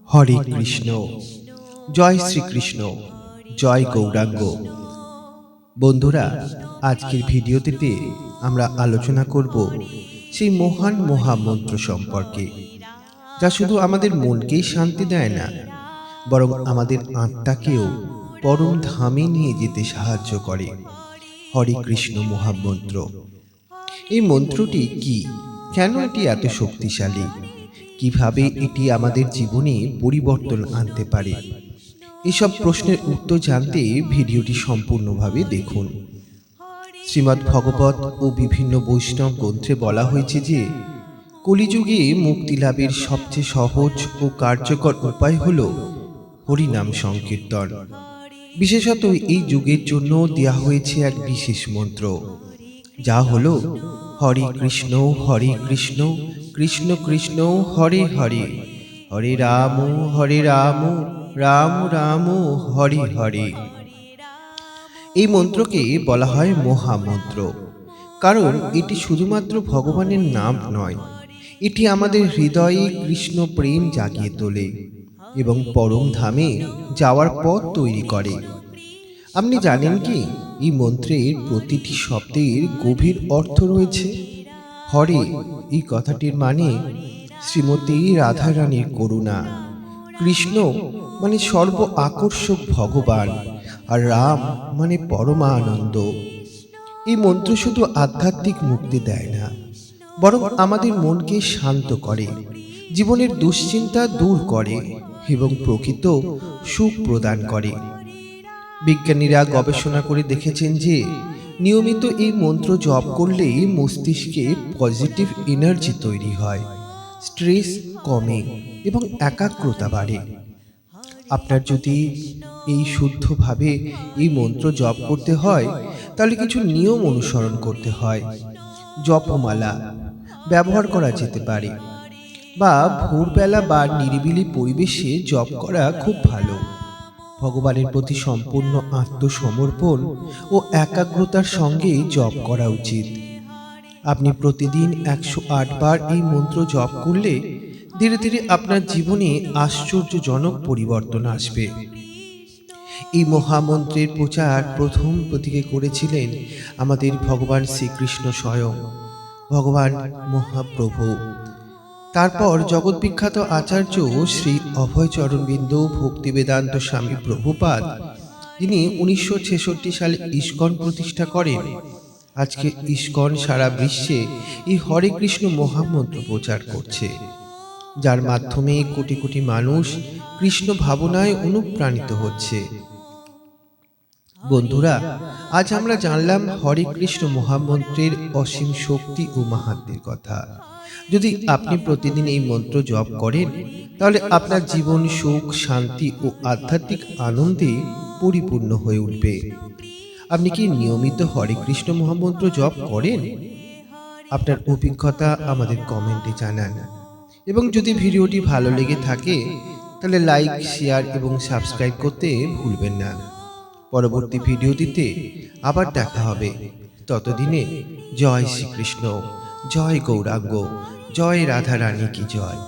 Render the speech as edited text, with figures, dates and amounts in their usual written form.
হরে কৃষ্ণ। জয় শ্রীকৃষ্ণ। জয় গৌরাঙ্গ। বন্ধুরা, আজকের ভিডিওটিতে আমরা আলোচনা করব সেই মহান মহামন্ত্র সম্পর্কে, যা শুধু আমাদের মনকেই শান্তি দেয় না, বরং আমাদের আত্মাকেও পরম ধামে নিয়ে যেতে সাহায্য করে। হরে কৃষ্ণ মহামন্ত্র। এই মন্ত্রটি কি, কেন এটি এত শক্তিশালী, কিভাবে এটি আমাদের জীবনে পরিবর্তন আনতে পারে, এসব প্রশ্নের উত্তর জানতে ভিডিওটি সম্পূর্ণভাবে দেখুন। শ্রীমদ্ ভাগবত ও বিভিন্ন বৈষ্ণব গ্রন্থে বলা হয়েছে যে কলিযুগে মুক্তি লাভের সবচেয়ে সহজ ও কার্যকর উপায় হল হরিনাম সংকীর্তন। বিশেষত এই যুগের জন্য দেয়া হয়েছে এক বিশেষ মন্ত্র, যা হল হরে কৃষ্ণ কৃষ্ণ কৃষ্ণ হরে হরে, হরে রাম রাম রাম হরে হরে। এই মন্ত্রকে বলা হয় মহামন্ত্র, কারণ এটি শুধুমাত্র ভগবানের নাম নয়, এটি আমাদের হৃদয়ে কৃষ্ণ প্রেম জাগিয়ে তোলে এবং পরম ধামে যাওয়ার পথ তৈরি করে। আপনি জানেন কি, এই মন্ত্রের প্রতিটি শব্দের গভীর অর্থ রয়েছে। হরে এই কথাটির মানে শ্রীমতী রাধারানীর করুণা, কৃষ্ণ মানে সর্ব আকর্ষক ভগবান, আর রাম মানে পরমানন্দ। এই মন্ত্র শুধু আধ্যাত্মিক মুক্তি দেয় না, বরং আমাদের মনকে শান্ত করে, জীবনের দুশ্চিন্তা দূর করে এবং প্রকৃত সুখ প্রদান করে। বিজ্ঞানীরা গবেষণা করে দেখেছেন যে নিয়মিত এই মন্ত্র জপ করলে মস্তিষ্কে পজিটিভ এনার্জি তৈরি হয়, স্ট্রেস কমে এবং একাগ্রতা বাড়ে। আপনার যদি এই শুদ্ধভাবে এই মন্ত্র জপ করতে হয়, তাহলে কিছু নিয়ম অনুসরণ করতে হয়। জপমালা ব্যবহার করা যেতে পারে, বা ভোরবেলা বা নিরিবিলি পরিবেশে জপ করা খুব ভালো। ভগবানের প্রতি সম্পূর্ণ আত্মসমর্পণ ও একাগ্রতার সঙ্গে জপ করা উচিত। আপনি প্রতিদিন 108 বার এই মন্ত্র জপ করলে ধীরে ধীরে আপনার জীবনে আশ্চর্যজনক পরিবর্তন আসবে। এই মহামন্ত্রের প্রচার প্রথম প্রতীকে করেছিলেন আমাদের ভগবান শ্রীকৃষ্ণ স্বয়ং, ভগবান মহাপ্রভু। তারপর জগৎবিখ্যাত আচার্য শ্রী অভয়চরণবিন্দু ভক্তিবেদান্ত স্বামী প্রভুপাদ, যিনি 1966 সালে ইস্কন প্রতিষ্ঠা করেন। আজকে ইস্কন সারা বিশ্বে এই হরে কৃষ্ণ মহামন্ত্র প্রচার করছে, যার মাধ্যমে কোটি কোটি মানুষ কৃষ্ণ ভাবনায় অনুপ্রাণিত হচ্ছে। বন্ধুরা, আজ আমরা জানলাম হরে কৃষ্ণ মহামন্ত্রের অসীম শক্তি ও মাহাত্ম্যের কথা। যদি আপনি প্রতিদিন এই মন্ত্র জপ করেন, তাহলে আপনার জীবন সুখ, শান্তি ও আধ্যাত্মিক আনন্দে পরিপূর্ণ হয়ে উঠবে। আপনি কি নিয়মিত হরে কৃষ্ণ মহামন্ত্র জপ করেন? আপনার অভিজ্ঞতা আমাদের কমেন্টে জানান। এবং যদি ভিডিওটি ভালো লেগে থাকে, তাহলে লাইক, শেয়ার এবং সাবস্ক্রাইব করতে ভুলবেন না। পরবর্তী ভিডিওটিতে আবার দেখা হবে। ততদিনে জয় শ্রীকৃষ্ণ, জয় গৌরাঙ্গ, জয় রাধারানী কি জয়।